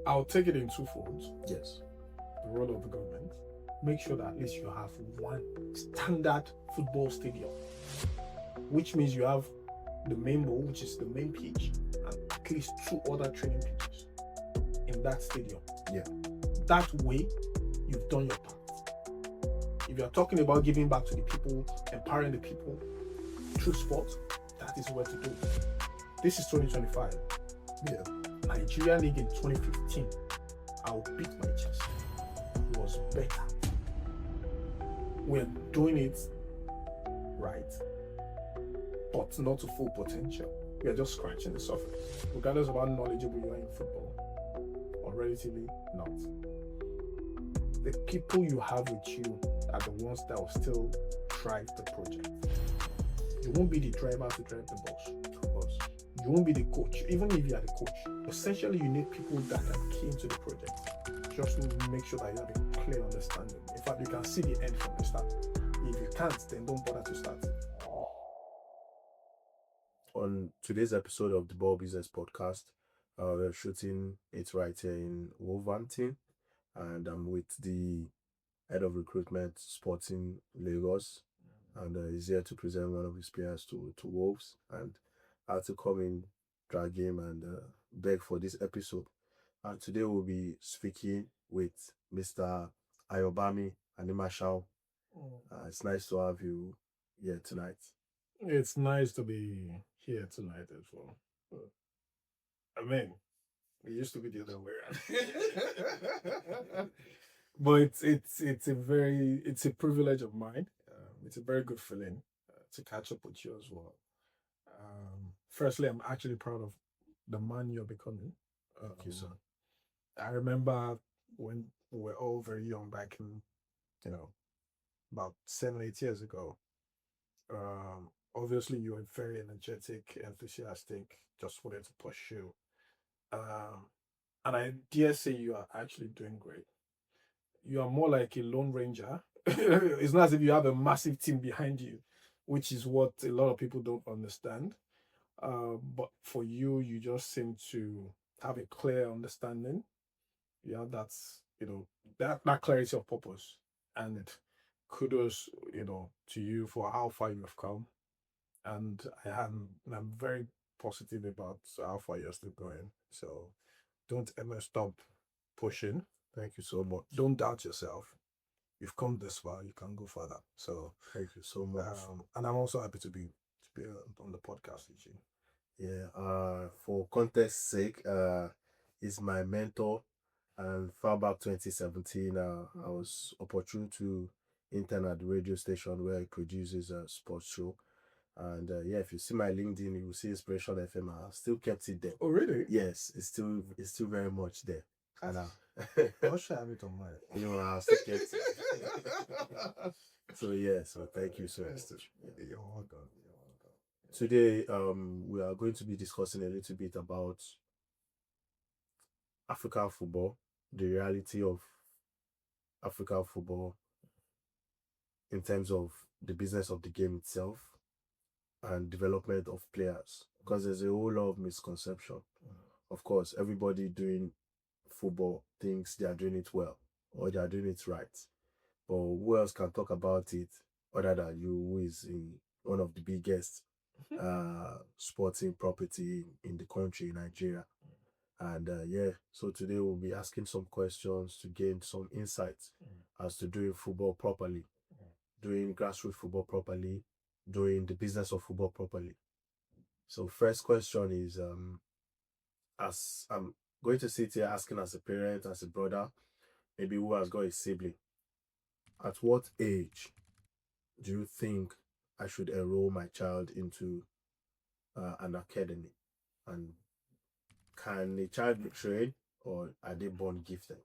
I'll take it in two folds. Yes. The role of the government. Make sure that at least you have one standard football stadium, which means you have the main bowl, which is the main pitch, and at least two other training pitches in that stadium. Yeah. That way, you've done your part. If you're talking about giving back to the people, empowering the people through sport, that is where to do it. This is 2025. Yeah. Nigerian League in 2015, I'll beat my chest. It was better. We're doing it right, but not to full potential. We are just scratching the surface. Regardless of how knowledgeable you are in football, or relatively not. The people you have with you are the ones that will still drive the project. You won't be the driver to drive the bus. Of course. You won't be the coach, even if you are the coach. Essentially, you need people that are key into the project. Just make sure that you have a clear understanding. In fact, you can see the end from the start. If you can't, then don't bother to start. On today's episode of the Ball Business Podcast, we're shooting it right here in Wolverhampton, and I'm with the head of recruitment, Sporting Lagos, and he's here to present one of his players to Wolves, and I had to come in, drag him, and beg for this episode. And today we'll be speaking with Mr. Ayobami Animasahun. It's nice to have you here tonight. It's nice to be here tonight as well. I mean, it used to be the other way around. But it's a privilege of mine. It's a very good feeling to catch up with you as well. Firstly, I'm actually proud of the man you're becoming. Thank you, sir. I remember when we were all very young back in, about 7, 8 years ago. Obviously, you were very energetic, enthusiastic, just wanted to pursue. And I dare say you are actually doing great. You are more like a lone ranger. It's not as if you have a massive team behind you, which is what a lot of people don't understand. But for you, you just seem to have a clear understanding. You have that clarity of purpose. And kudos, to you for how far you have come. And I'm very positive about how far you're still going. So don't ever stop pushing. Thank you so much. Don't doubt yourself. You've come this far, you can go further. So thank you so much. And I'm also happy to be on the podcast with you. Yeah. For context sake, he's my mentor, and far back 2017, I was opportune to intern at the radio station where he produces a sports show. And if you see my LinkedIn, you will see Inspiration FM. I still kept it there. Oh, really? Yes, it's still very much there. And I'll share it on mine. I still kept it. So thank you so much. You're welcome. Today, we are going to be discussing a little bit about African football, the reality of African football in terms of the business of the game itself and development of players, because there's a whole lot of misconception. Of course, everybody doing football thinks they are doing it well or they are doing it right, but who else can talk about it other than you, who is in one of the biggest sporting property in the country, Nigeria? And so today we'll be asking some questions to gain some insights as to doing football properly, doing grassroots football properly, doing the business of football properly. So first question is, as I'm going to sit here asking as a parent, as a brother, maybe who has got a sibling, at what age do you think I should enroll my child into an academy? And can a child be trained, or are they born gifted?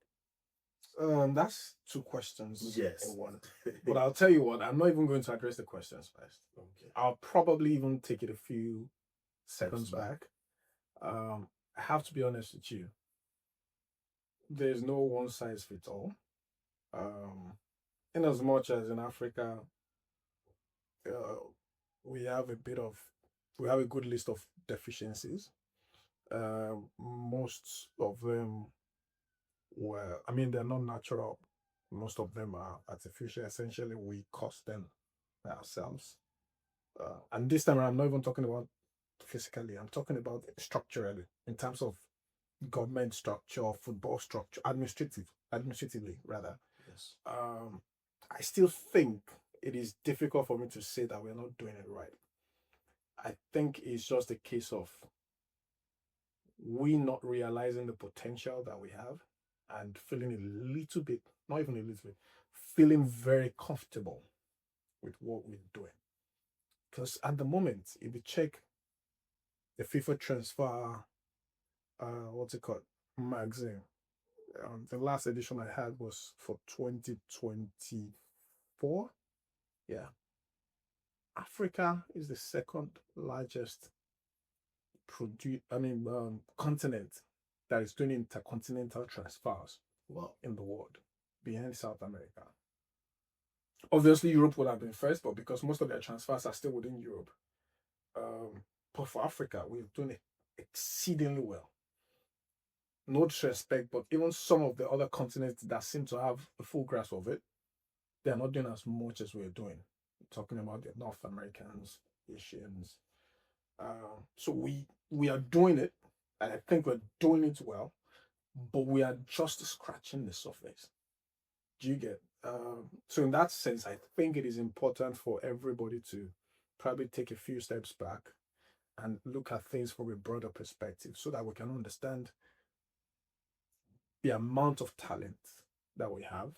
That's two questions. Yes. In one. But I'll tell you what, I'm not even going to address the questions first. Okay. I'll probably even take it a few seconds back. I have to be honest with you. There's no one size fits all. In as much as in Africa, we have a good list of deficiencies. Most of them Well, I mean, they're not natural. Most of them are artificial. Essentially, we cause them ourselves. And this time I'm not even talking about physically, I'm talking about structurally, in terms of government structure, football structure, administratively rather. Yes. I still think it is difficult for me to say that we're not doing it right. I think it's just a case of we not realizing the potential that we have and feeling a little bit, not even a little bit, feeling very comfortable with what we're doing. Because at the moment, if you check the FIFA transfer, what's it called, magazine, the last edition I had was for 2024. Yeah. Africa is the second largest continent that is doing intercontinental transfers in the world, behind South America. Obviously, Europe would have been first, but because most of their transfers are still within Europe. But for Africa, we've done it exceedingly well. No disrespect, but even some of the other continents that seem to have a full grasp of it, they're not doing as much as we're doing. Talking about the North Americans, Asians. So we are doing it, and I think we're doing it well, but we are just scratching the surface. Do you get? So in that sense, I think it is important for everybody to probably take a few steps back and look at things from a broader perspective so that we can understand the amount of talent that we have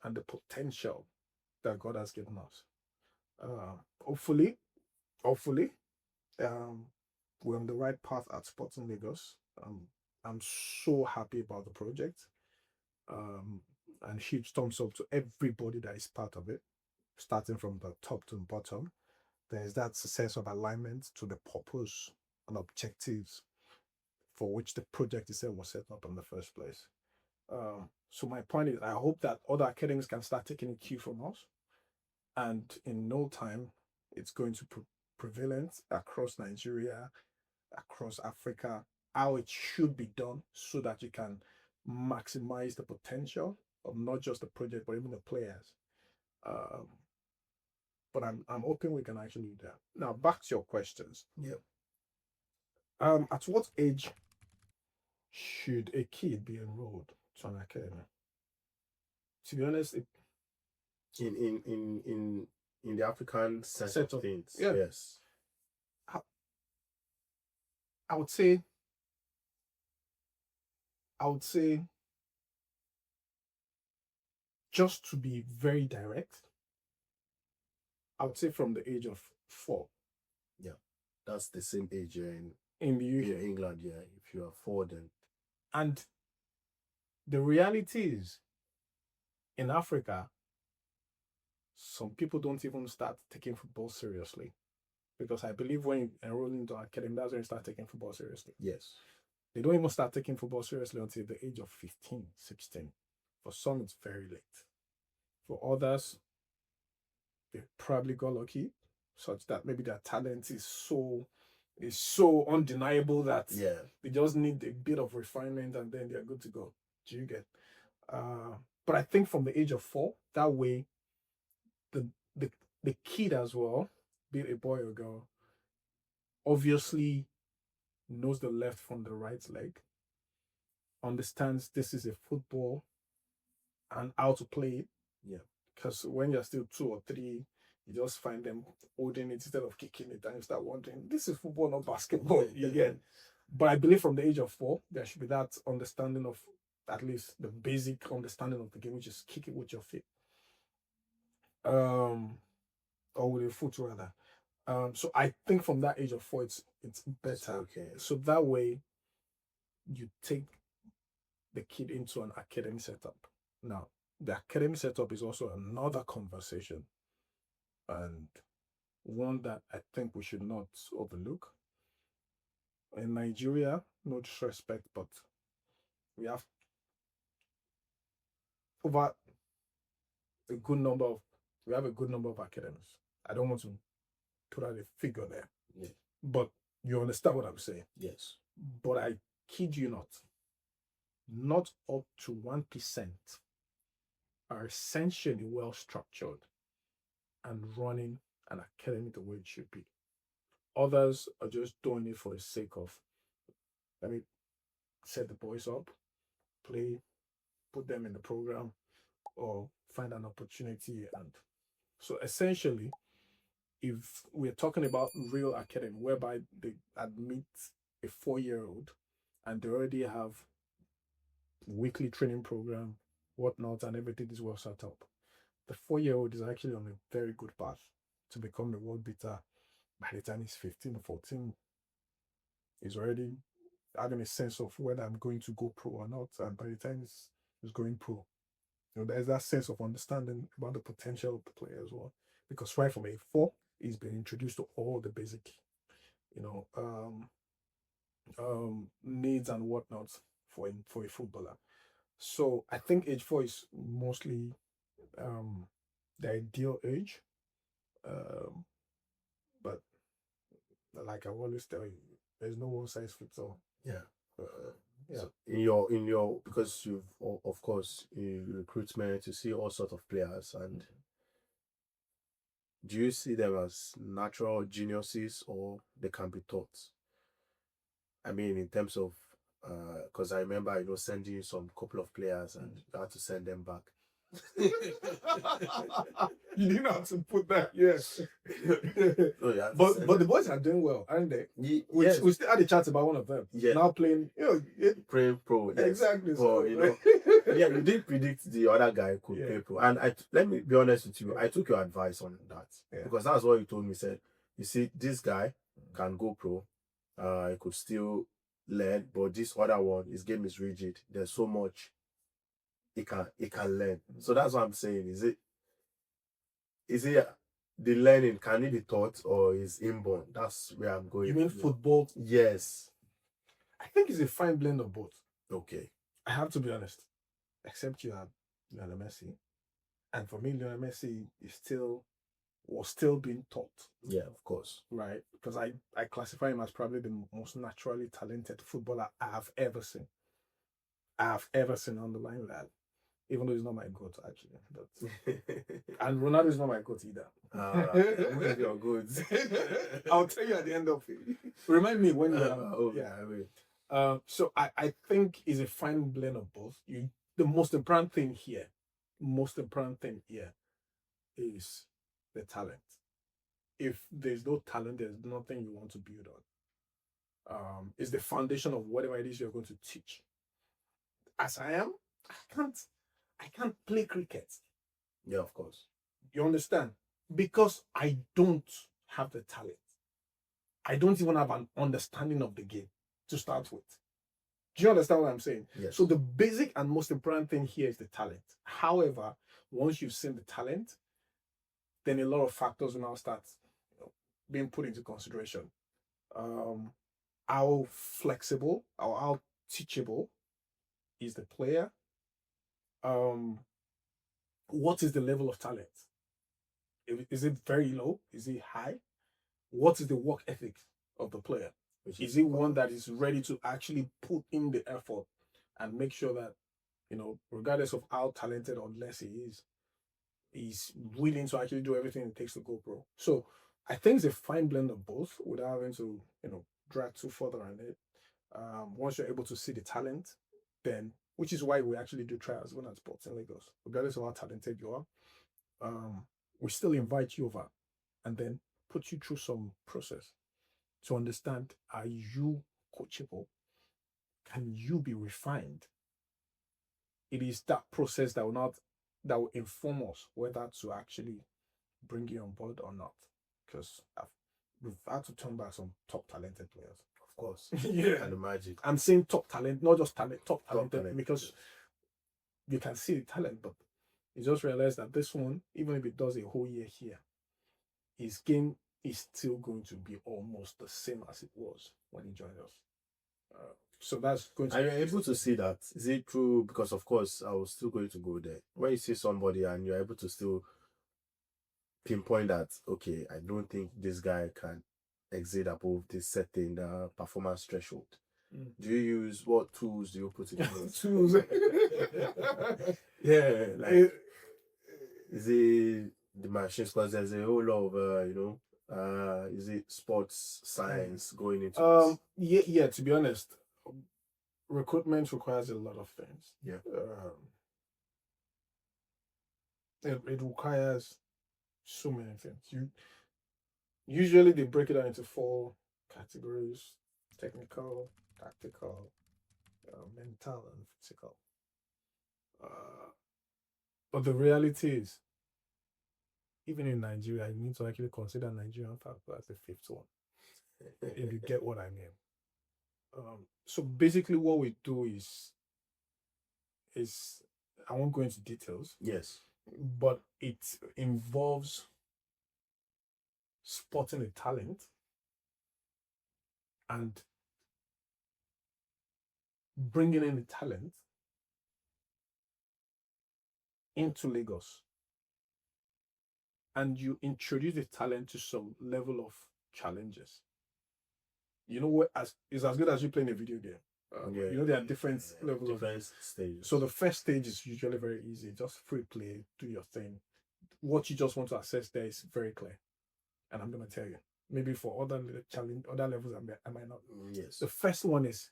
and the potential that God has given us. Hopefully, um, we're on the right path at Sporting Lagos. I'm so happy about the project. And huge thumbs up to everybody that is part of it, starting from the top to the bottom. There's that sense of alignment to the purpose and objectives for which the project itself was set up in the first place. So my point is, I hope that other academies can start taking a cue from us, and in no time, it's going to prevalent across Nigeria, across Africa, how it should be done, so that you can maximize the potential of not just the project but even the players. Um, but I'm hoping we can actually do that. Now back to your questions. Yeah. At what age should a kid be enrolled to an academy? To be honest, In the African sense Set of of- things, yeah. yes. I would say just to be very direct, I would say from the age of 4 Yeah, that's the same age in in the UK. England. Yeah, if you are 4, then And the reality is, in Africa, some people don't even start taking football seriously. Because I believe when you enroll into academy, that's when you start taking football seriously. yes, They don't even start taking football seriously until the age of 15, 16. For some, it's very late. For others, they probably got lucky, such that maybe their talent is so undeniable that yeah, they just need a bit of refinement and then they're good to go. Do you get? But I think from the age of 4, that way, the the the kid as well, be it a boy or girl, obviously knows the left from the right leg, understands this is a football and how to play it. yeah, Because when you're still 2 or 3, you just find them holding it instead of kicking it, and you start wondering, this is football, not basketball. You get? But I believe from the age of 4, there should be that understanding of at least the basic understanding of the game, which is kick it with your feet. Or with your foot rather. So I think from that age of 4, it's better. okay. So that way, you take the kid into an academy setup. Now, the academy setup is also another conversation, and one that I think we should not overlook. In Nigeria, no disrespect, but we have over a good number of we have a good number of academies. I don't want to put out a figure there, Yeah. but you understand what I'm saying. Yes. But I kid you not, not up to 1% are essentially well structured and running an academy the way it should be. Others are just doing it for the sake of, let me set the boys up, play, put them in the program, or find an opportunity. And so essentially, if we're talking about real academy, whereby they admit a 4-year-old and they already have weekly training program, whatnot, and everything is well set up, the 4-year-old is actually on a very good path to become a world beater. By the time he's 15 or 14, he's already having a sense of whether I'm going to go pro or not. And by the time he's going pro, there's that sense of understanding about the potential of the player as well. Because right from age 4, he's been introduced to all the basic, you know, needs and whatnot for a footballer. So I think age 4 is mostly the ideal age. Um, but like I always tell you, there's no one size fits all. Yeah. Yeah. So in your because you've of course in recruitment you see all sorts of players, and do you see them as natural geniuses or they can be taught? I mean, in terms of because I remember sending you some couple of players and you had to send them back. You didn't have to put that, yes. Oh yeah, but the boys are doing well, aren't they? Yes. We still had a chat about one of them. Yeah. Now playing, playing pro. Yes. Exactly. But, So yeah, you did predict the other guy could play pro, and let me be honest with you. I took your advice on that because that's what you told me. Said, you see, this guy can go pro. He could still learn, but this other one, his game is rigid. There's so much he can learn. So that's what I'm saying. Is it the learning, can it be taught or is inborn? That's where I'm going. You mean football? Yes. I think it's a fine blend of both. Okay. I have to be honest. Except you have Lionel Messi. And for me, Lionel Messi was still being taught. Yeah, of course. Right? Because I classify him as probably the most naturally talented footballer I have ever seen. On the line with that. Even though he's not my goat, actually. But and Ronaldo is not my goat either. You're good. I'll tell you at the end of it. Remind me when I will. So I think it's a fine blend of both. The most important thing here is the talent. If there's no talent, there's nothing you want to build on. It's the foundation of whatever it is you're going to teach. As I am, I can't play cricket. Yeah, of course. You understand? Because I don't have the talent. I don't even have an understanding of the game to start with. Do you understand what I'm saying? Yes. So the basic and most important thing here is the talent. However, once you've seen the talent, then a lot of factors will now start being put into consideration. How flexible or how teachable is the player? What is the level of talent? Is it very low? Is it high? What is the work ethic of the player? Is it one that is ready to actually put in the effort and make sure that, regardless of how talented or less he is, he's willing to actually do everything it takes to go pro? So I think it's a fine blend of both without having to, drag too further on it. Once you're able to see the talent, then, which is why we actually do trials when at sports in Lagos, regardless of how talented you are, we still invite you over and then put you through some process to understand, are you coachable? Can you be refined? It is that process that will inform us whether to actually bring you on board or not. Because we've had to turn back some top talented players. Of course. Yeah. And the magic. I'm saying top talent, not just talent, top talented, because you can see the talent, but you just realize that this one, even if it does a whole year here, his game is still going to be almost the same as it was when he joined us. So that's going to. Are you able to see that? Is it true? Because of course, I was still going to go there. When you see somebody and you're able to still pinpoint that, okay, I don't think this guy can exceed above this certain performance threshold. Do you use, what tools do you put in place? Tools. Yeah, like, is it the machines? Because there's a whole lot of is it sports science going into this? Yeah. To be honest, recruitment requires a lot of things. Yeah. It requires so many things. Usually they break it down into 4 categories: technical, tactical, mental, and physical. But the reality is, even in Nigeria, you need to actually consider Nigerian factor as the 5th one, if you get what I mean. So basically, what we do is I won't go into details. Yes. But it involves spotting a talent and bringing in the talent into Lagos. And you introduce the talent to some level of challenges. You know what? It's as good as you playing a video game. You know, there are different levels different stages. So the first stage is usually very easy. Just free play, do your thing. What you just want to assess there is very clear. And I'm going to tell you. Maybe for other levels, I might not. Yes. The first one is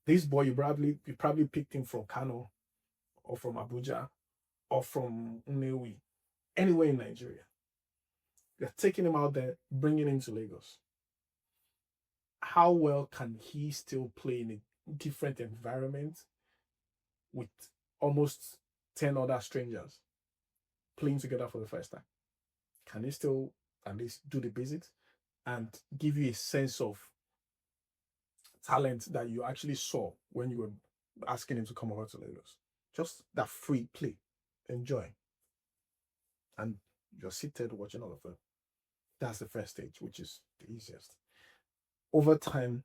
this boy. You probably picked him from Kano, or from Abuja, or from Nnewi, anywhere in Nigeria. You're taking him out there, bringing him to Lagos. How well can he still play in a different environment with almost 10 other strangers playing together for the first time? Can he still at least do the basics and give you a sense of talent that you actually saw when you were asking him to come over to Lagos? Just that free play. Enjoy. And you're seated watching all of them. That's the first stage, which is the easiest. Over time,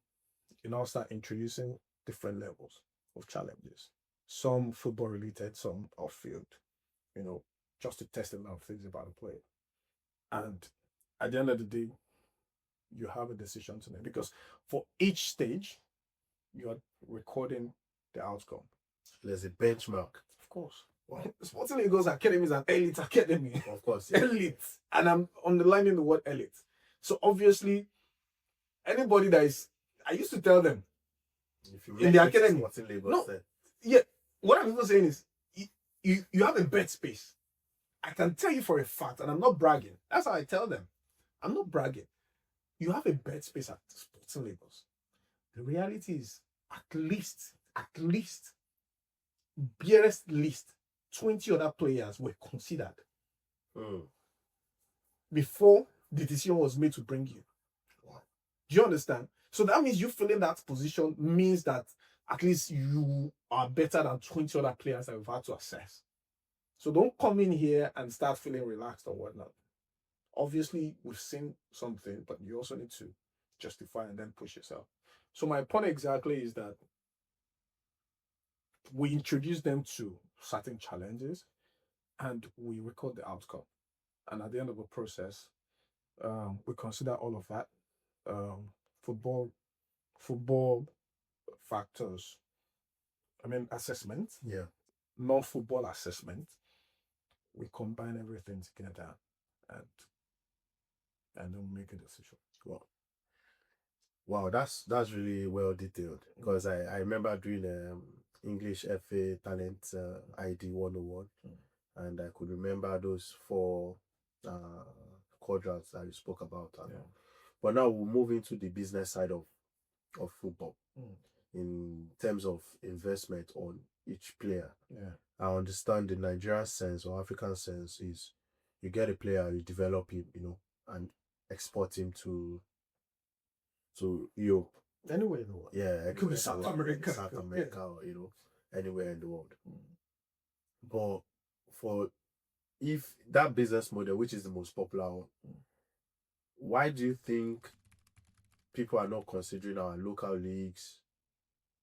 you now start introducing different levels of challenges. Some football related, some off field, just to test a lot of things about the player. And at the end of the day, you have a decision to make, because for each stage, you are recording the outcome. There's a benchmark. Of course. Well, Sporting Lagos Academy is an elite academy. Of course. Yeah. Elite. And I'm underlining the word elite. So obviously, anybody that is, I used to tell them, if you in the academy, Sporting Lagos, no, then. Yeah, what I'm even saying is, you have a bed space. I can tell you for a fact, and I'm not bragging. That's how I tell them. I'm not bragging. You have a bed space at Sporting Lagos. The reality is, at least, barest least, 20 other players were considered before the decision was made to bring you. Do you understand? So that means you filling that position means that at least you are better than 20 other players that we've had to assess. So don't come in here and start feeling relaxed or whatnot. Obviously, we've seen something, but you also need to justify and then push yourself. So my point exactly is that we introduce them to certain challenges and we record the outcome. And at the end of the process, we consider all of that. Football factors. Assessment. Yeah. Non-football assessment. We combine everything together and then make a decision. Wow, that's really well detailed, because I remember doing English FA Talent ID 101, and I could remember those 4 quadrants that you spoke about. But now we'll move into the business side of football in terms of investment on each player. Yeah. I understand the Nigerian sense or African sense is you get a player, you develop him, and export him to Europe. Anywhere in the world. Yeah, it could be South America. Or anywhere in the world. But if that business model, which is the most popular one, why do you think people are not considering our local leagues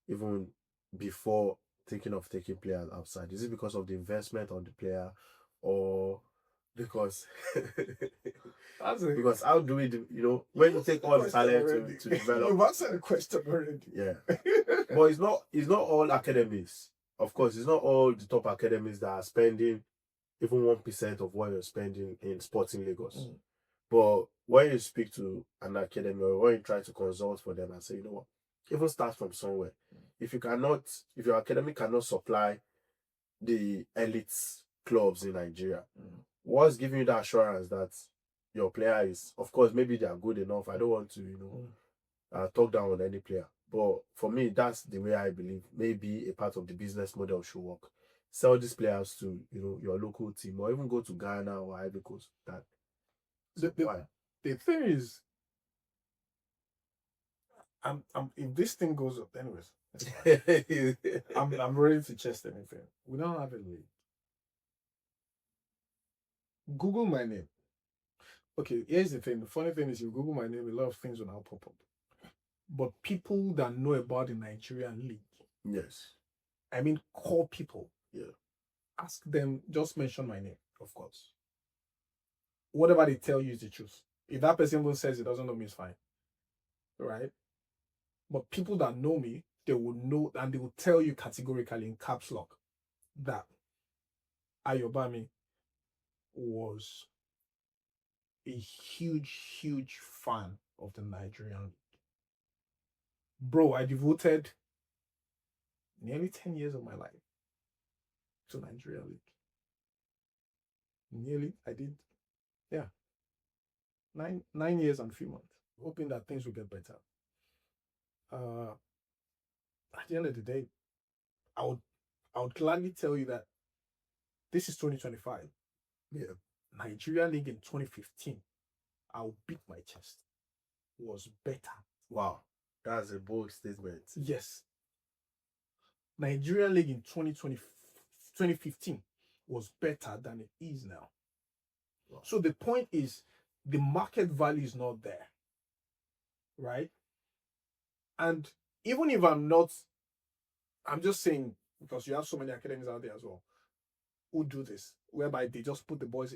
even before thinking of taking players outside? Is it because of the investment on the player, or Because That's a, because how do we do, when you take all the talent to develop? You've answered the question already. Yeah. But it's not all academies. Of course, it's not all the top academies that are spending even 1% of what you're spending in Sporting Lagos. But when you speak to an academy or when you try to consult for them and say, you know what, even start from somewhere. If your academy cannot supply the elite clubs in Nigeria, what's giving you the assurance that your player is, of course, maybe they are good enough. I don't want to, talk down on any player. But for me, that's the way I believe maybe a part of the business model should work. Sell these players to, your local team or even go to Ghana or Ivory Coast. The thing is, if this thing goes up, anyways, I'm ready to chest anything. We don't have a league. Google my name. Okay, here's the thing. The funny thing is, you Google my name, a lot of things will now pop up. But people that know about the Nigerian league, yes, I mean, call people. Yeah. Ask them, just mention my name. Of course. Whatever they tell you is the truth. If that person even says it doesn't know me, it's fine. Right? But people that know me, they will know and they will tell you categorically in caps lock that Ayobami was a huge, huge fan of the Nigerian league. Bro, I devoted nearly 10 years of my life to Nigerian league. Nearly, I did, yeah, 9 years and a few months, hoping that things will get better. At the end of the day, I would gladly tell you that this is 2025. Yeah. Nigeria League in 2015, I'll beat my chest, was better. Wow, that's a bold statement. Yes. Nigeria League in 2015 was better than it is now. Wow. So the point is, the market value is not there, right? And even if I'm just saying, because you have so many academies out there as well who do this, whereby they just put the boys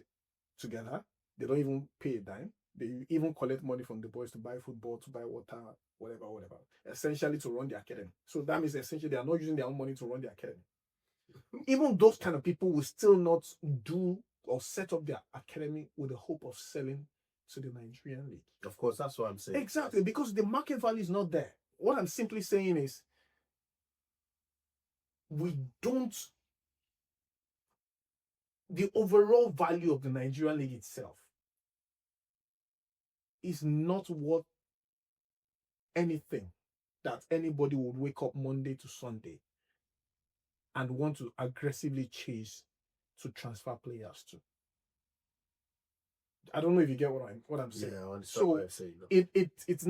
together, they don't even pay a dime, they even collect money from the boys to buy football, to buy water, whatever, essentially to run the academy. So that means essentially they are not using their own money to run the academy. Even those kind of people will still not do or set up their academy with the hope of selling to the Nigerian league. Of course, that's what I'm saying. Exactly, because the market value is not there. What I'm simply saying is, the overall value of the Nigerian league itself is not worth anything that anybody would wake up Monday to Sunday and want to aggressively chase to transfer players to. I don't know if you get what I'm saying. Yeah, I understand so what you're saying. It's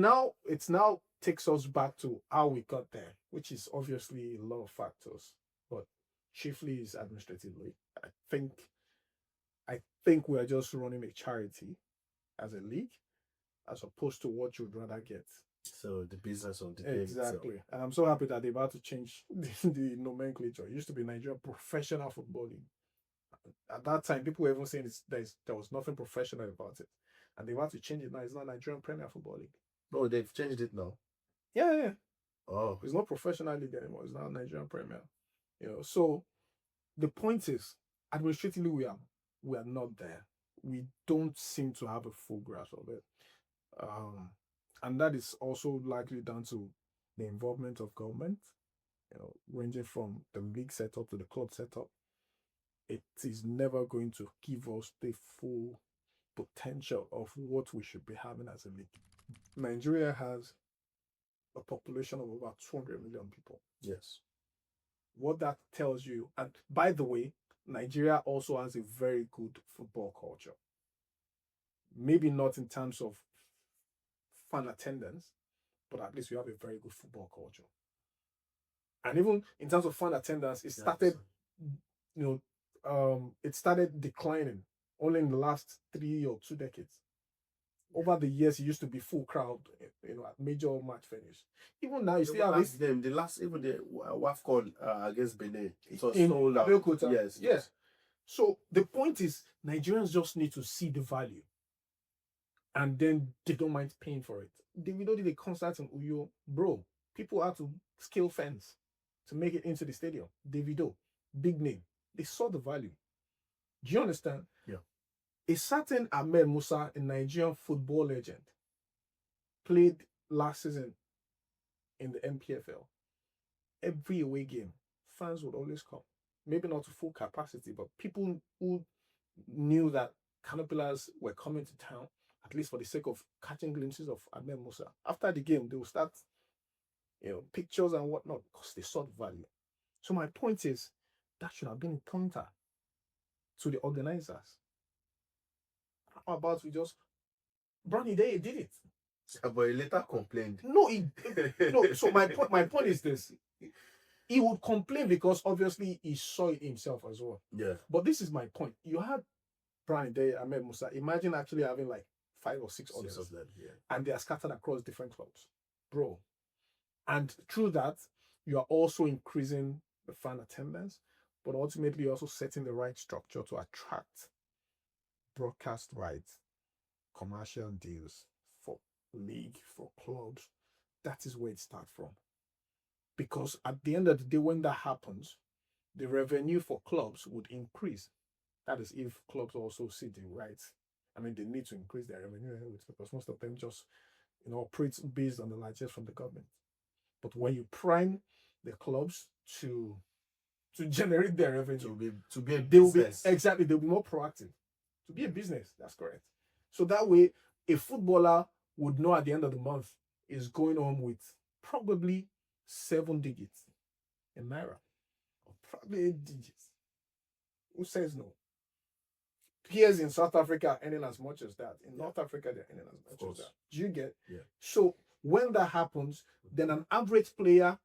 now takes us back to how we got there, which is obviously a lot of factors, but chiefly is administratively. I think we are just running a charity as a league, as opposed to what you'd rather get. So the business of the game exactly. itself. And I'm so happy that they're about to change the nomenclature. It used to be Nigerian Professional Football League. At that time, people were even saying there was nothing professional about it, and they want to change it now. It's not Nigerian Premier Football League. No, they've changed it now. Yeah. Oh, it's not professional league anymore. It's now Nigerian Premier. So the point is, administratively, we are not there. We don't seem to have a full grasp of it, and that is also likely down to the involvement of government. Ranging from the league setup to the club setup. It is never going to give us the full potential of what we should be having as a league. Nigeria has a population of about 200 million people. Yes. What that tells you, and by the way, Nigeria also has a very good football culture. Maybe not in terms of fan attendance, but at least we have a very good football culture. And even in terms of fan attendance, it started, it started declining only in the last 3 or 2 decades. Over the years, it used to be full crowd, at major match venues. Even now, you still have this. The WAFCON against Benin. It was in sold out. Abeokuta. Yes. Yes. So the point is, Nigerians just need to see the value, and then they don't mind paying for it. Davido did a concert in Uyo, bro. People had to scale fence to make it into the stadium. Davido, big name. They saw the value. Do you understand? Yeah. A certain Ahmed Musa, a Nigerian football legend, played last season in the MPFL. Every away game, fans would always come. Maybe not to full capacity, but people who knew that Canopilas were coming to town, at least for the sake of catching glimpses of Ahmed Musa. After the game, they will start, pictures and whatnot because they saw the value. So my point is, that should have been a pointer to the organizers. How about we just Brownie Day did it? But he later complained. No, no. So my point is this: he would complain because obviously he saw it himself as well. Yeah. But this is my point. You had Brian Day, Ahmed Musa. Imagine actually having like 5 or 6 others, of them, yeah. and they are scattered across different clubs, bro. And through that, you are also increasing the fan attendance, but ultimately you're also setting the right structure to attract broadcast rights, commercial deals for league, for clubs. That is where it starts from. Because at the end of the day, when that happens, the revenue for clubs would increase. That is if clubs also see the rights. I mean, they need to increase their revenue because most of them just, operate based on the largesse from the government. But when you prime the clubs to generate their revenue, to be a they will be business. exactly, they'll be more proactive. To be a business, that's correct. So that way, a footballer would know at the end of the month is going home with probably 7 digits in naira, or probably 8 digits. Who says no? Peers in South Africa are earning as much as that. In North Africa, they're earning as much as that. Do you get? Yeah. So when that happens, then an average player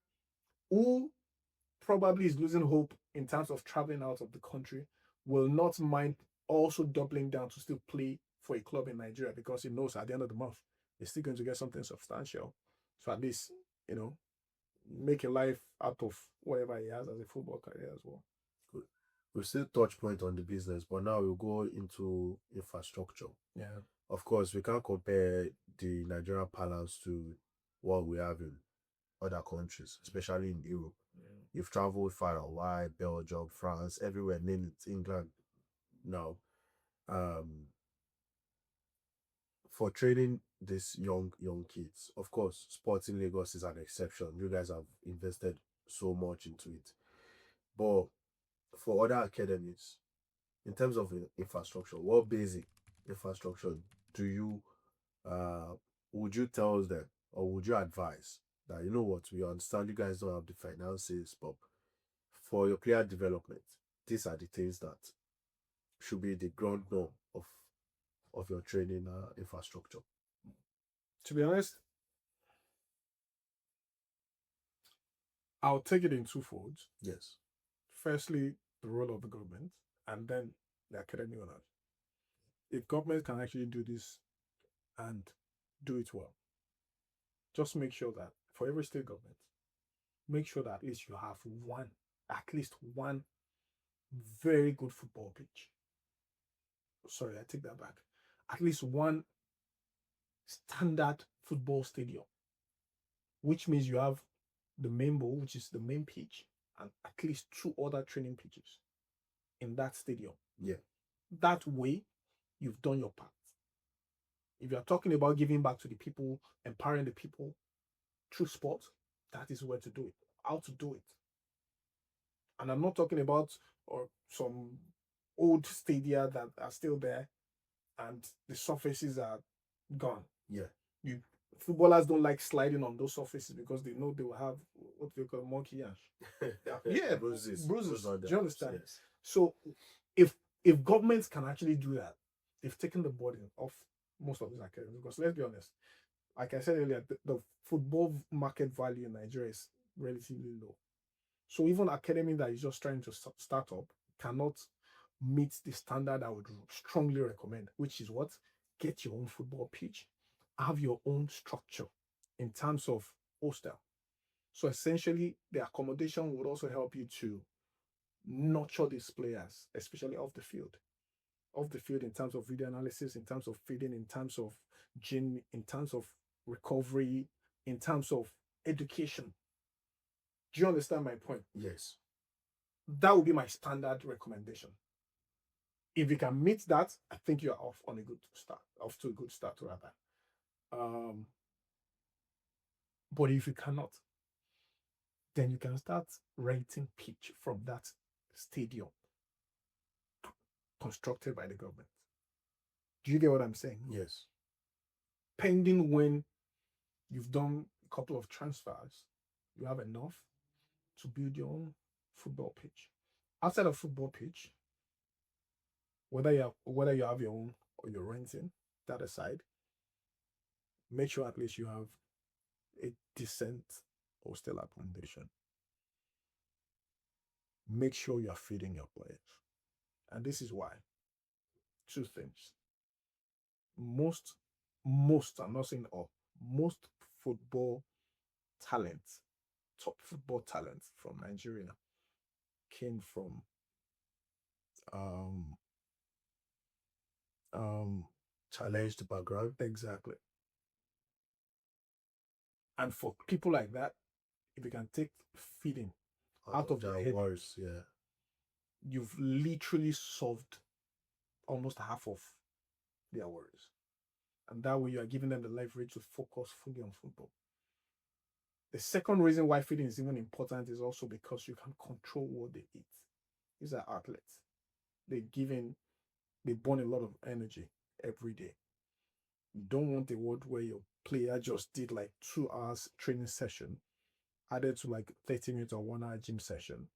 who probably is losing hope in terms of traveling out of the country will not mind also doubling down to still play for a club in Nigeria because he knows at the end of the month he's still going to get something substantial. So at least, make a life out of whatever he has as a football career as well. Good. We'll still touch point on the business, but now we'll go into infrastructure. Yeah. Of course, we can't compare the Nigerian palace to what we have in other countries, especially in Europe. Yeah. You've traveled far and wide, Belgium, France, everywhere, name it, England. Now, for training these young kids, of course, Sporting Lagos is an exception. You guys have invested so much into it. But for other academies, in terms of infrastructure, what basic infrastructure do you would you tell them, or would you advise that, you know what, we understand you guys don't have the finances, but for your player development, these are the things that should be the ground norm of your training infrastructure? To be honest, I'll take it in two folds. Yes. Firstly, the role of the government, and then the academy owners. If government can actually do this and do it well, just make sure that for every state government, make sure that at least you have at least one very good football pitch. Sorry, I take that back. At least one standard football stadium, which means you have the main bowl, which is the main pitch, and at least 2 other training pitches in that stadium. Yeah. That way, you've done your part. If you're talking about giving back to the people, empowering the people through sport, that is where to do it, how to do it. And I'm not talking about some old stadia that are still there and the surfaces are gone. Yeah. Footballers don't like sliding on those surfaces because they know they will have what they call monkey ash. Yeah, bruises. Do you understand? Yes. So if governments can actually do that, they've taken the burden off most of these academies. Because let's be honest, like I said earlier, the football market value in Nigeria is relatively low. So even academy that is just trying to start up cannot meet the standard I would strongly recommend, which is what? Get your own football pitch, have your own structure in terms of hostel. So essentially, the accommodation would also help you to nurture these players, especially off the field. Off the field in terms of video analysis, in terms of feeding, in terms of gym, in terms of recovery, in terms of education. Do you understand my point? Yes. That would be my standard recommendation. If you can meet that, I think you're off on a good start, off to a good start rather. But if you cannot, then you can start renting pitch from that stadium constructed by the government. Do you get what I'm saying? Yes. Pending when you've done a couple of transfers, you have enough to build your own football pitch. Outside of football pitch, whether you have your own or you're renting, that aside, make sure at least you have a decent hostel accommodation. Make sure you are feeding your players. And this is why. Two things. Most, I'm not saying all, most football talents, top football talents from Nigeria came from challenged background. Exactly. And for people like that, if you can take feeding out of their head, worries, yeah, you've literally solved almost half of their worries. And that way you are giving them the leverage to focus fully on football. The second reason why feeding is even important is also because you can control what they eat. These are athletes. They burn a lot of energy every day. You don't want a world where your player just did like 2 hours training session added to like 30 minutes or 1 hour gym session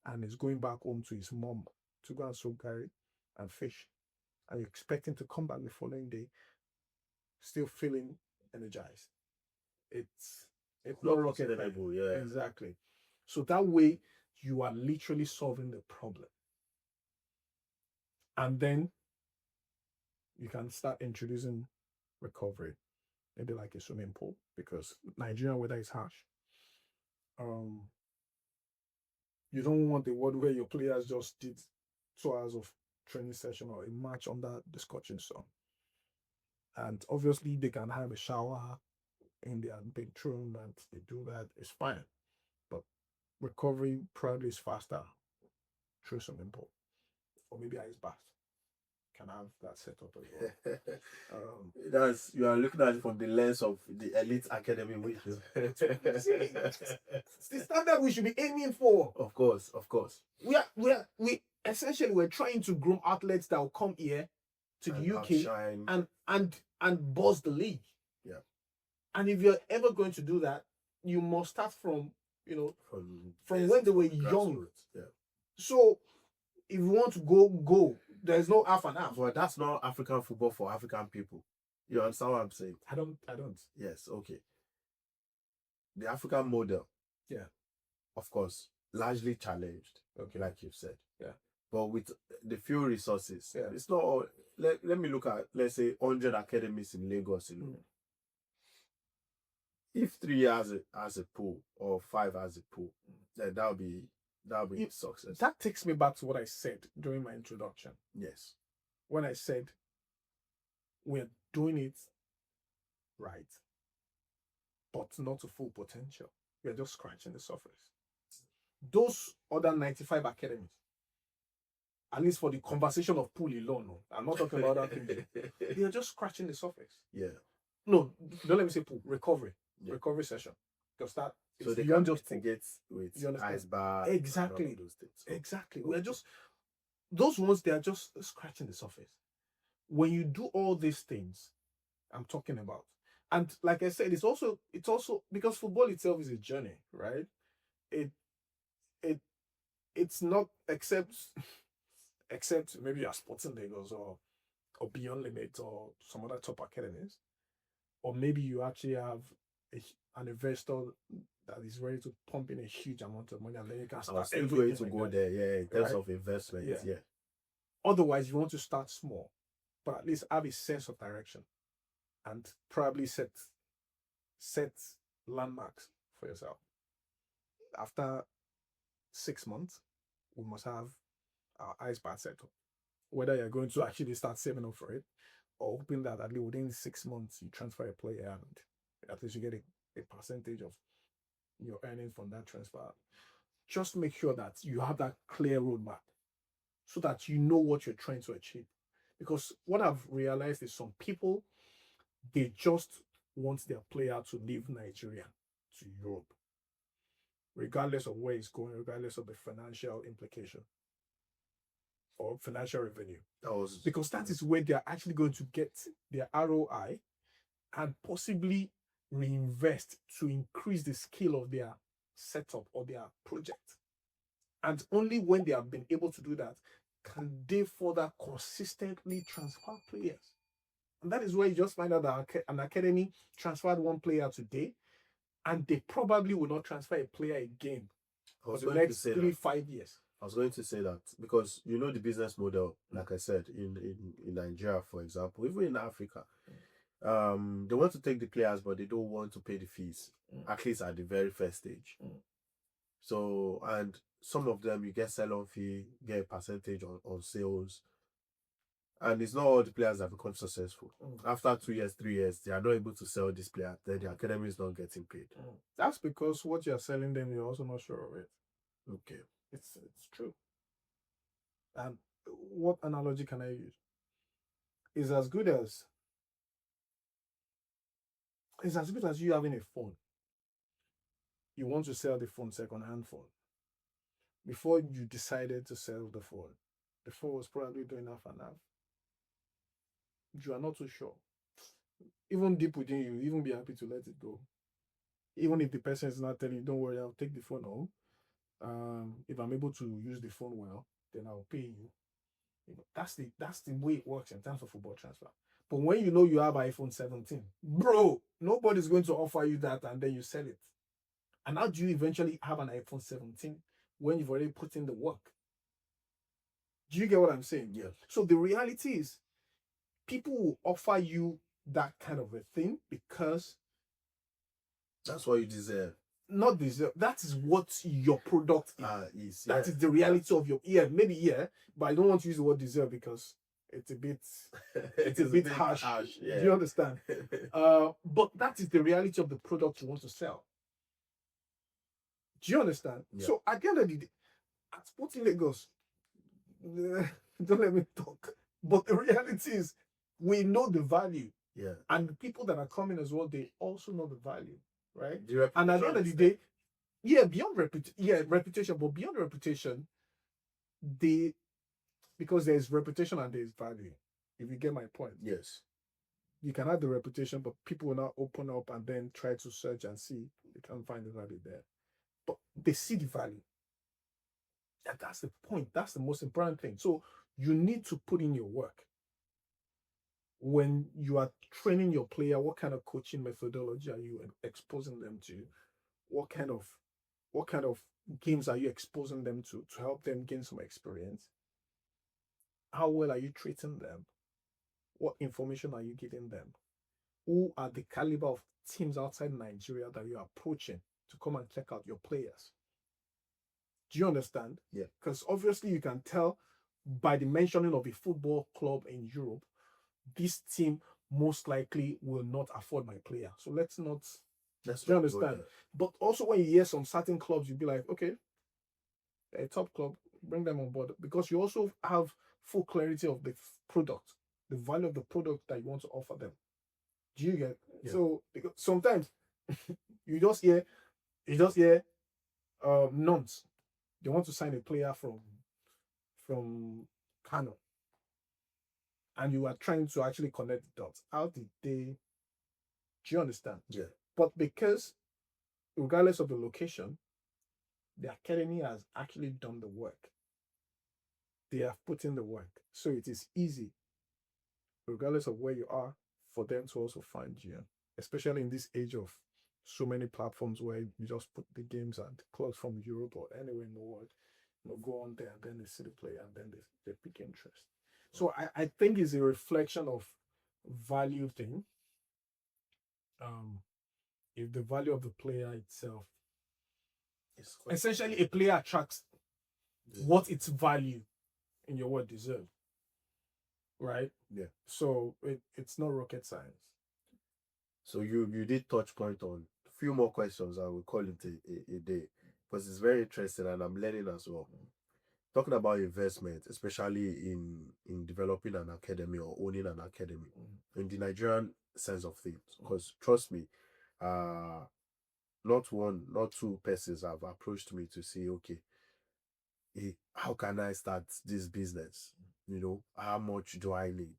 and is going back home to his mom to go and soak curry and fish. And you expect him to come back the following day still feeling energized. It's not rocket science. Yeah. Exactly. So that way you are literally solving the problem. And then you can start introducing recovery, maybe like a swimming pool, because Nigerian weather is harsh. You don't want the world where your players just did 2 hours of training session or a match under the scorching sun. And obviously they can have a shower in their bedroom and they do that, it's fine. But recovery probably is faster through swimming pool. Or maybe ice bath. Can have that set up as well. You are looking at it from the lens of the elite academy, which it's the standard we should be aiming for. Of course. We essentially we're trying to groom athletes that will come here to the UK and buzz the league. Yeah. And if you're ever going to do that, you must start from from when they were young. Yeah. So if you want to go. There's no half and half. But that's not African football for African people. You understand what I'm saying? I don't. Yes, okay. The African model, yeah, of course, largely challenged, okay, like you've said. Yeah. But with the few resources, yeah, it's not all. Let me look at, let's say, 100 academies in Lagos. If 3 has a pool or 5 has a pool, then that'll be a success. That takes me back to what I said during my introduction. Yes. When I said we're doing it right, but not to full potential. We're just scratching the surface. Those other 95 academies, at least for the conversation of pool alone, I'm not talking about other things. They are just scratching the surface. Yeah. No, don't let me say pool. Recovery. Yeah. Recovery session. Because that so they can't just get with ice bar. Exactly. Those things. Exactly. We're just those ones. They are just scratching the surface. When you do all these things, I'm talking about, and like I said, it's also because football itself is a journey, right? It's not except maybe you're Sporting Lagos or Beyond Limit or some other top academies, or maybe you actually have an investor that is ready to pump in a huge amount of money, and then you can start everywhere to go there, yeah, in terms of investment, yeah. Otherwise, you want to start small, but at least have a sense of direction, and probably set landmarks for yourself. After 6 months, we must have our eyes part set up. Whether you're going to actually start saving up for it or hoping that at least within 6 months you transfer a player and at least you get a percentage of your earnings from that transfer. Just make sure that you have that clear roadmap so that you know what you're trying to achieve. Because what I've realized is some people, they just want their player to leave Nigeria to Europe, regardless of where it's going, regardless of the financial implication or financial revenue. Because that is where they're actually going to get their ROI and possibly reinvest to increase the scale of their setup or their project. And only when they have been able to do that can they further consistently transfer players. And that is where you just find out that an academy transferred one player today, and they probably will not transfer a player again for the next 3-5 years. I was going to say that because you know the business model, like I said, in Nigeria, for example, even in Africa, they want to take the players, but they don't want to pay the fees, at least at the very first stage. So, and some of them you get sell-on fee, get a percentage on sales, and it's not all the players that become successful. After 2 years, 3 years, they are not able to sell this player. Then the academy is not getting paid. That's because what you're selling them, you're also not sure of it. Okay, it's true. And what analogy can I use? It's as good as you having a phone. You want to sell the phone, second-hand phone. Before you decided to sell the phone was probably doing half and half. You are not too sure. Even deep within you, even be happy to let it go. Even if the person is not telling you, don't worry, I'll take the phone home. If I'm able to use the phone well, then I'll pay you. That's the way it works in terms of football transfer. But when you know you have iPhone 17, bro, nobody's going to offer you that and then you sell it. And how do you eventually have an iPhone 17 when you've already put in the work? Do you get what I'm saying? Yeah. So the reality is, people will offer you that kind of a thing because that's what you deserve. Not deserve. That is what your product is. That is the reality of your maybe but I don't want to use the word deserve because it's a bit it's a bit harsh. Yeah. Do you understand? But that is the reality of the product you want to sell. Do you understand? Yeah. So at the end of the day, at Sporting Lagos, don't let me talk. But the reality is, we know the value. Yeah. And the people that are coming as well, they also know the value, right? The and at the end of the day, beyond reputation, but beyond reputation, because there's reputation and there's value. If you get my point. Yes. You can have the reputation, but people will now open up and then try to search and see. They can't find the value there. But they see the value. And that's the point. That's the most important thing. So you need to put in your work. When you are training your player, what kind of coaching methodology are you exposing them to? What kind of games are you exposing them to help them gain some experience? How well are you treating them? What information are you giving them? Who are the caliber of teams outside Nigeria that you are approaching to come and check out your players? Do you understand? Yeah. Because obviously you can tell by the mentioning of a football club in Europe, this team most likely will not afford my player. So let's not. Do you understand? But also when you hear some certain clubs, you'll be like, okay, a top club, bring them on board. Because you also have full clarity of the product, the value of the product that you want to offer them. Do you get? Yeah. So because sometimes you just hear nuns. They want to sign a player from Kano. And you are trying to actually connect the dots. How did they? Do you understand? Yeah. But because, regardless of the location, the academy has actually done the work. They have put in the work. So it is easy, regardless of where you are, for them to also find you. Especially in this age of so many platforms where you just put the games and clubs from Europe or anywhere in the world, go on there and then they see the player and then they pick interest. So I think it's a reflection of value thing. If the value of the player itself is essentially a player attracts what its value in your word deserves, right? Yeah. So it's not rocket science. So you did touch point on a few more questions. I will call it a day because it's very interesting and I'm learning as well. Talking about investment, especially in developing an academy or owning an academy, in the Nigerian sense of things. Because trust me, not one, not two persons have approached me to say, okay, how can I start this business? How much do I need?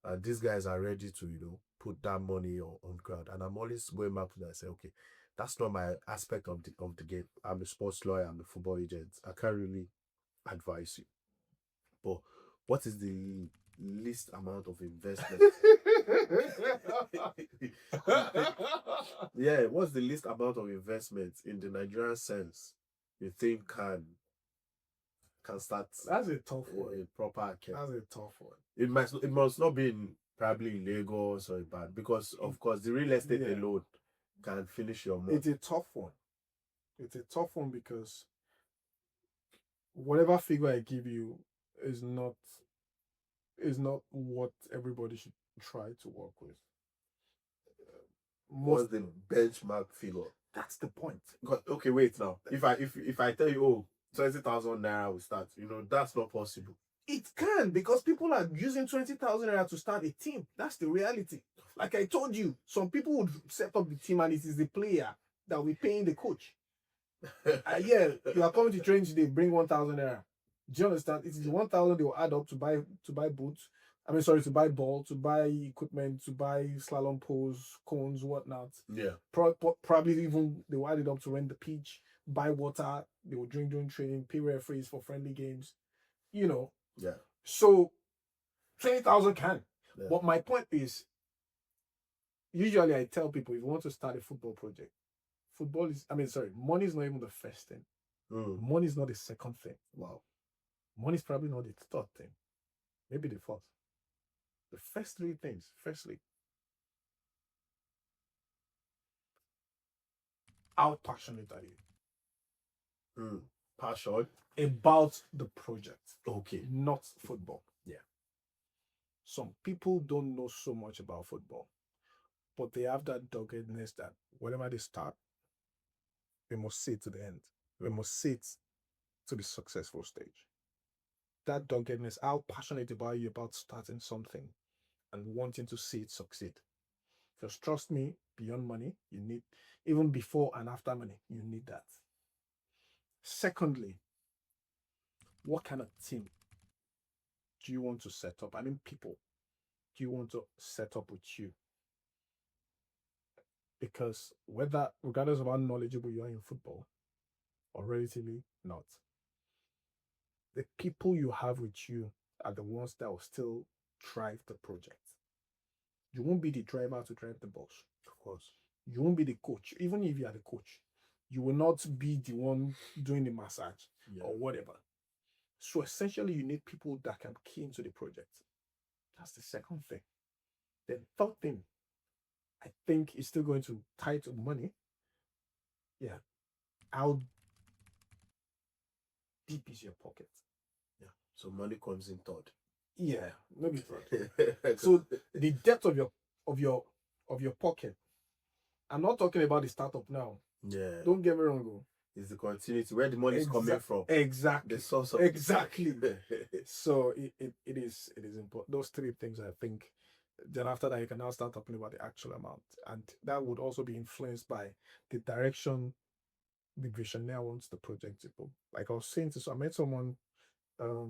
And these guys are ready to, put that money on ground. And I'm always going back to that and say, okay, that's not my aspect of the game. I'm a sports lawyer, I'm a football agent. I can't really advise you. But what is the least amount of investment? Yeah, what's the least amount of investment in the Nigerian sense you think can start That's a tough one. a proper academy? That's a tough one. It must not be probably in Lagos or bad because of course the real estate alone can finish your money. It's a tough one. It's a tough one because whatever figure I give you is not what everybody should try to work with. What's the benchmark figure? That's the point. Okay, wait now. If I tell you, oh, 20,000 naira will start, that's not possible. It can, because people are using 20,000 naira to start a team. That's the reality. Like I told you, some people would set up the team and it is the player that will be paying the coach. Yeah, you are coming to train today, bring 1,000 naira. Do you understand? It is the 1,000 they will add up to buy boots. To buy ball, to buy equipment, to buy slalom poles, cones, whatnot. Yeah. Probably even they will add it up to rent the pitch, buy water. They will drink during training, pay referees for friendly games. Yeah. So 20,000 can. Yeah. But my point is, usually I tell people if you want to start a football project, money is not even the first thing. Money is not the second thing. Wow. Money is probably not the third thing. Maybe the fourth. The first three things. Firstly, how passionate are you? Passion About the project. Okay. Not football. Yeah. Some people don't know so much about football, but they have that doggedness that whenever they start, they must see it to the end. They must see it to the successful stage. That doggedness, how passionate about you about starting something and wanting to see it succeed. Because trust me, beyond money, you need, even before and after money, you need that. Secondly, what kind of team do you want to set up? I mean, people do you want to set up with you? Because regardless of how knowledgeable you are in football, or relatively not, the people you have with you are the ones that will still drive the project. You won't be the driver to drive the bus. Of course. You won't be the coach. Even if you are the coach, you will not be the one doing the massage or whatever. So essentially, you need people that can key into the project. That's the second thing. The third thing, I think, is still going to tie to money. Yeah. How deep is your pocket? Yeah. So money comes in third. Yeah, maybe third. So the depth of your pocket. I'm not talking about the startup now. Yeah. Don't get me wrong. Though. It's the continuity where the money is coming from. Exactly. The source of exactly. So it is important. Those three things, I think. Then after that, you can now start talking about the actual amount, and that would also be influenced by the direction the visionary wants the project to go. Like I was saying I met someone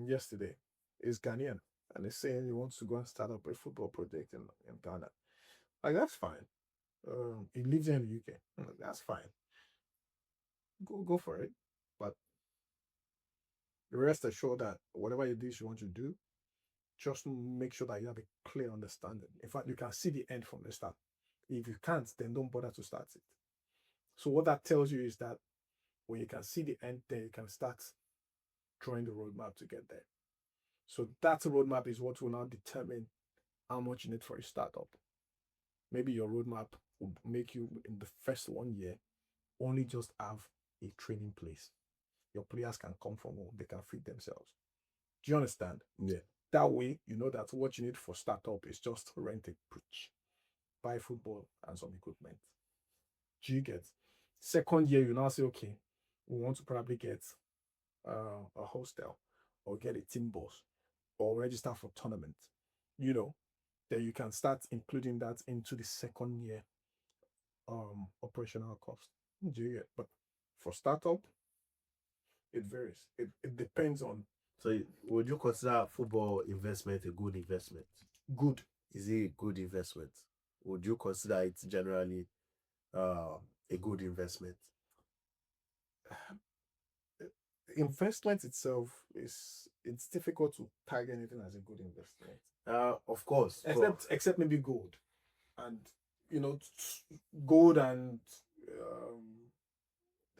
yesterday. He's Ghanaian, and he's saying he wants to go and start up a football project in Ghana. Like that's fine. He lives in the UK. Like, that's fine. Go for it. But rest assured that whatever it is you want to do, just make sure that you have a clear understanding. In fact, you can see the end from the start. If you can't, then don't bother to start it. So what that tells you is that when you can see the end, then you can start drawing the roadmap to get there. So that roadmap is what will now determine how much you need for a startup. Maybe your roadmap will make you in the first 1 year only just have a training place. your players can come from home, they can feed themselves. Do you understand? Yeah. That way, you know that what you need for startup is just rent a pitch, buy football and some equipment. Do you get? Second year, you now say, okay, we want to probably get a hostel or get a team bus or register for tournament. You know, then you can start including that into the second year operational cost. Do you get? But for startup, it varies. It depends on So would you consider football investment a good investment? good. Is it a good investment? Would you consider it generally a good investment? Investment itself it's difficult to tag anything as a good investment. Of course. Except maybe gold. And gold and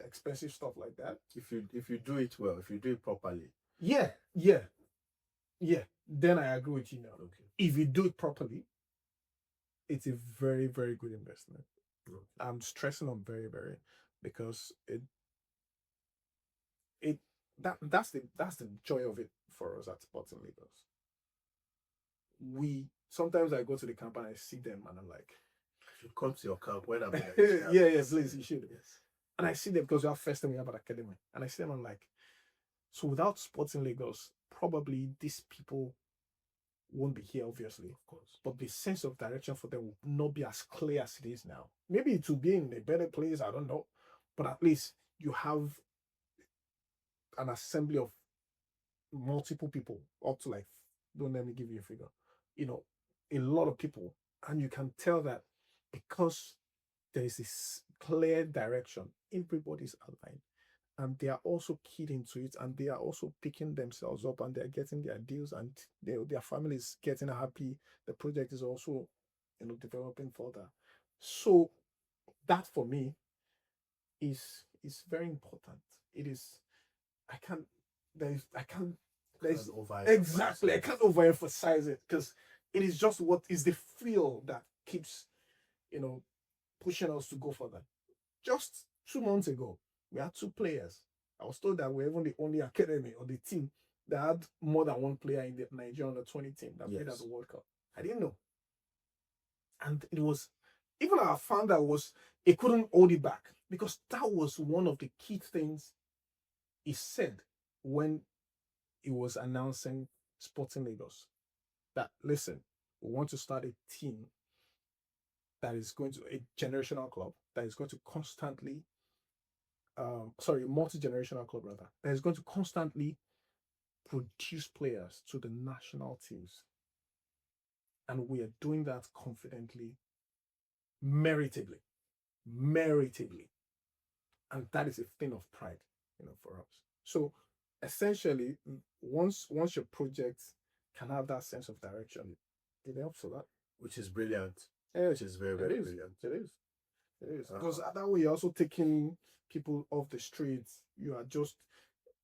expensive stuff like that. If you do it well, if you do it properly. Yeah. Then I agree with you now. Okay. If you do it properly, it's a very, very good investment. Okay. I'm stressing on very, very because that's the joy of it for us at Sporting Lagos. Sometimes I go to the camp and I see them and I'm like, I should come to your camp when I'm yeah, please, you should. Yes. And I see them because we have first time we have at Academy. And I see them and I'm like, so without Sporting Lagos, probably these people won't be here, obviously. Of course. But the sense of direction for them will not be as clear as it is now. Maybe it will be in a better place, I don't know. But at least you have an assembly of multiple people, up to like, don't let me give you a figure, a lot of people. And you can tell that because there is this clear direction, everybody's aligned. And they are also keyed into it, and they are also picking themselves up, and they're getting their deals, and their family is getting happy. The project is also, developing further. So that for me is very important. It is. I can't. There's. I can't. There's exactly. I can't overemphasize it because it is just what is the feel that keeps, pushing us to go further. Just 2 months ago, we had 2 players. I was told that we're even the only academy or the team that had more than 1 player in the Nigerian under-20 team that played at the World Cup. I didn't know. And it was, even our founder he couldn't hold it back because that was one of the key things he said when he was announcing Sporting Lagos. That, listen, we want to start a team that is going to, a generational club that is going to constantly multi-generational club rather, that is going to constantly produce players to the national teams. And we are doing that confidently, meritably. And that is a thing of pride, for us. So essentially, once your project can have that sense of direction, it helps a lot. Which is brilliant. Yeah, which is very, very brilliant. It is. Because that way you're also taking people off the streets. You are just,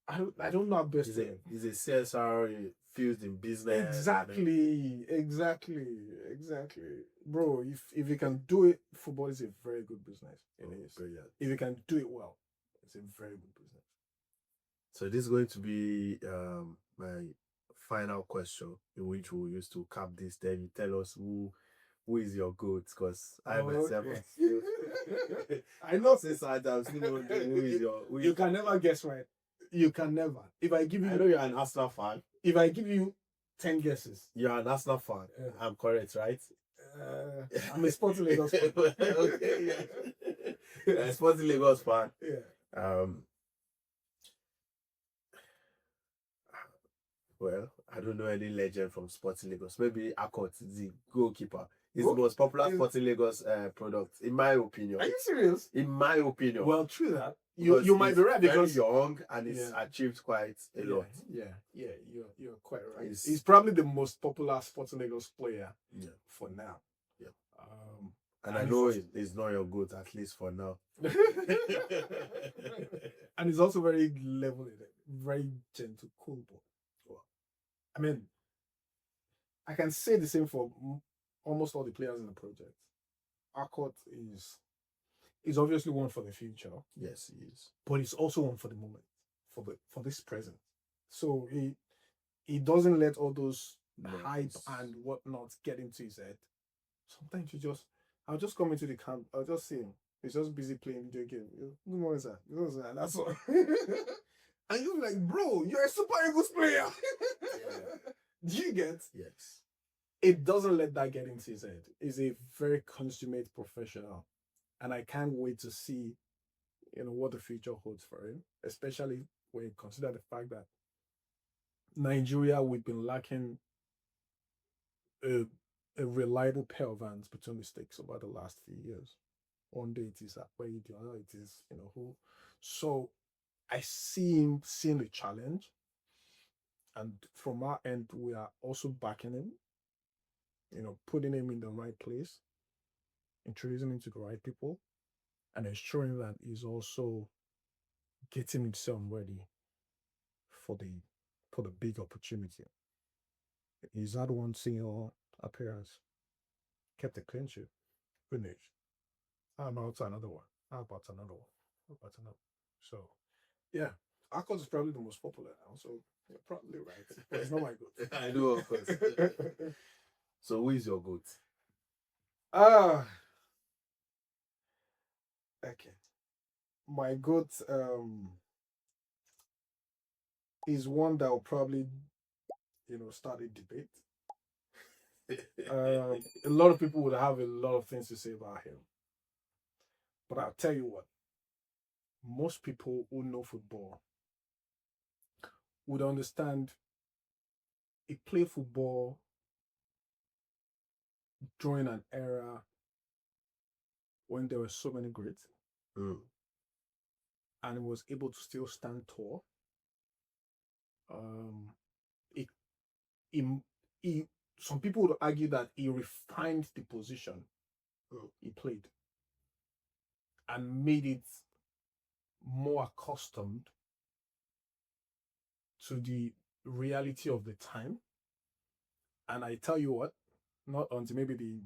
I don't know how best to. It's a CSR fused in business. Exactly. Bro, if you can do it, football is a very good business. It is. Brilliant. If you can do it well, it's a very good business. So this is going to be my final question, in which we'll use to cap this. Then you tell us who is your goat, because I myself I know since I still don't know who is your. You can never guess right. You can never. If I give you, I know you're an Arsenal fan. If I give you 10 guesses, you're an Arsenal fan. I'm correct, right? I'm a Sporting Lagos fan. Okay, yeah. A Sporting Lagos fan. Yeah. Well, I don't know any legend from Sporting Lagos. Maybe Akot, the goalkeeper. He's the most popular Sporting Lagos product, in my opinion. Are you serious? In my opinion. Well, true that. You might be right because he's young and he's achieved quite a lot. Yeah, you're quite right. He's probably the most popular Sporting Lagos player for now. Yeah. And I know he's not your goat, at least for now. And he's also very level-headed, very gentle, cool boy. I mean, I can say the same for almost all the players in the project. Akot is obviously one for the future. Yes, he is. But he's also one for the moment. for this present. So he doesn't let all those hype Noise. and whatnot get into his head. Sometimes I'll just come into the camp, I'll just see him. He's just busy playing video game. Good morning, sir. Good morning, sir. That's all. And you're like, bro, you're a super Eagles player. Yeah. Do you get? Yes. It doesn't let that get into his head. He's a very consummate professional. And I can't wait to see, what the future holds for him, especially when you consider the fact that Nigeria, we've been lacking a, a reliable pair of hands between the sticks over the last few years. One day it is Akwe, the other it is, who. So I see him seeing the challenge. And from our end, we are also backing him, putting him in the right place, introducing him to the right people, and ensuring that he's also getting himself ready for the big opportunity. He's had one single appearance, kept a clean sheet, finished. How about another one? How about another one? How about another? So, yeah, Akos is probably the most popular now. So you're probably right, but it's not my goat. I know, of course. So who is your goat? Ah, okay. My goat is one that will probably start a debate. A lot of people would have a lot of things to say about him, but I'll tell you what. Most people who know football would understand he played football during an era when there were so many greats, Mm. and was able to still stand tall. Um, he, he, he, some people would argue that he refined the position he played and made it more accustomed to the reality of the time. And I tell you what, not until maybe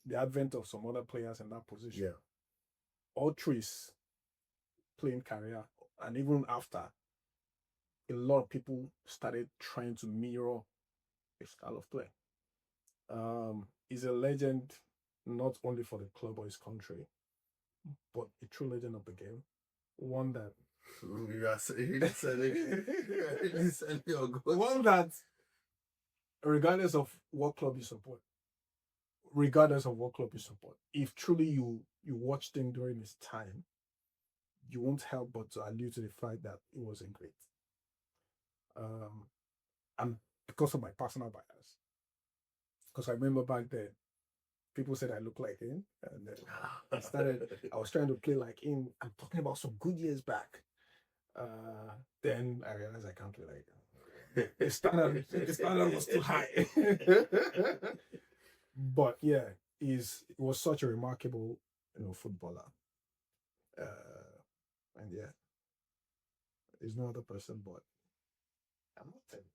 the advent of some other players in that position, Yeah. all through his playing career, and even after, a lot of people started trying to mirror his style of play. He's a legend not only for the club or his country, but a true legend of the game. One that You are really selling your goat. one that regardless of what club you support, if truly you watched him during his time, you won't help but to allude to the fact that he wasn't great. And because of my personal bias, because I remember back then, people said I look like him, and then I was trying to play like him. I'm talking about some good years back. Then I realized I can't play like him. The standard was too high. But yeah, he was such a remarkable, footballer. And yeah, there's no other person, but I'm not telling.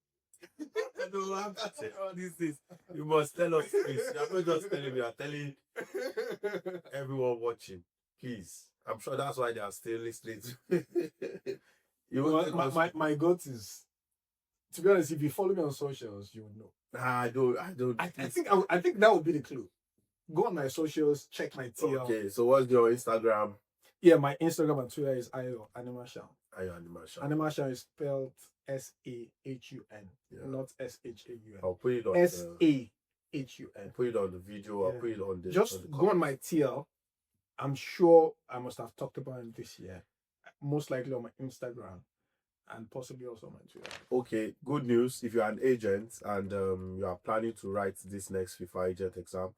I know I'm not saying all these things. You must tell us, please. You're not just telling me, you're telling everyone watching. Please. I'm sure that's why they are still listening to you. Well, my goat is, to be honest, if you follow me on socials, you will know. I don't. I think that would be the clue. Go on my socials, check my TL. Okay, so what's your Instagram? Yeah, my Instagram and Twitter is Ayo Animasahun. Ayo Animasahun. Animasahun is spelled SAHUN, not SHAUN. I'll put it on SAHUN. Put it on the video. I'll put it on the. Just go on my TL. I'm sure I must have talked about it this year. Most likely on my Instagram and possibly also on my Twitter. Okay, good news. If you're an agent and you are planning to write this next FIFA agent exam,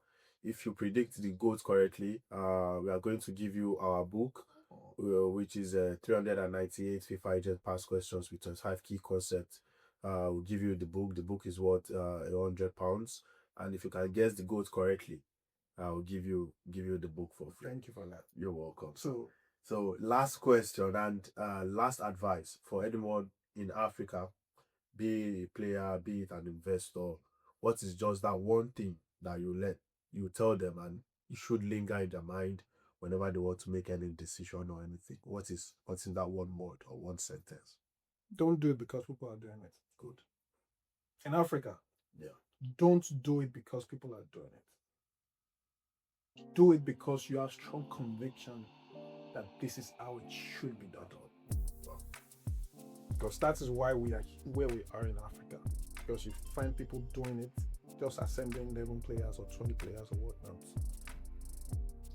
if you predict the goals correctly, we are going to give you our book, which is 398 FIFA agent past questions with 25 key concepts. We'll give you the book. The book is worth £100, and if you can guess the goals correctly, I'll give you the book for free. Thank you for that. You're welcome. So last question and last advice for anyone in Africa, be a player, be it an investor. What is just that one thing that you tell them and you should linger in their mind whenever they want to make any decision or anything? What's in that one word or one sentence? Don't do it because people are doing it. Good. In Africa, Yeah. don't do it because people are doing it. Do it because you have strong conviction that this is how it should be done. Wow. Because that is why we are where we are in Africa. Because you find people doing it, just assembling 11 players or 20 players or whatnot.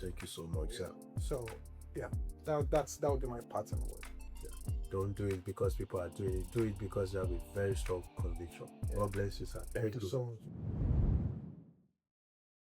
Thank you so much, sir. So, yeah, that would be my pattern word. Don't do it because people are doing it. Do it because you have a very strong conviction. Yeah. God bless you, sir. Thank you so much.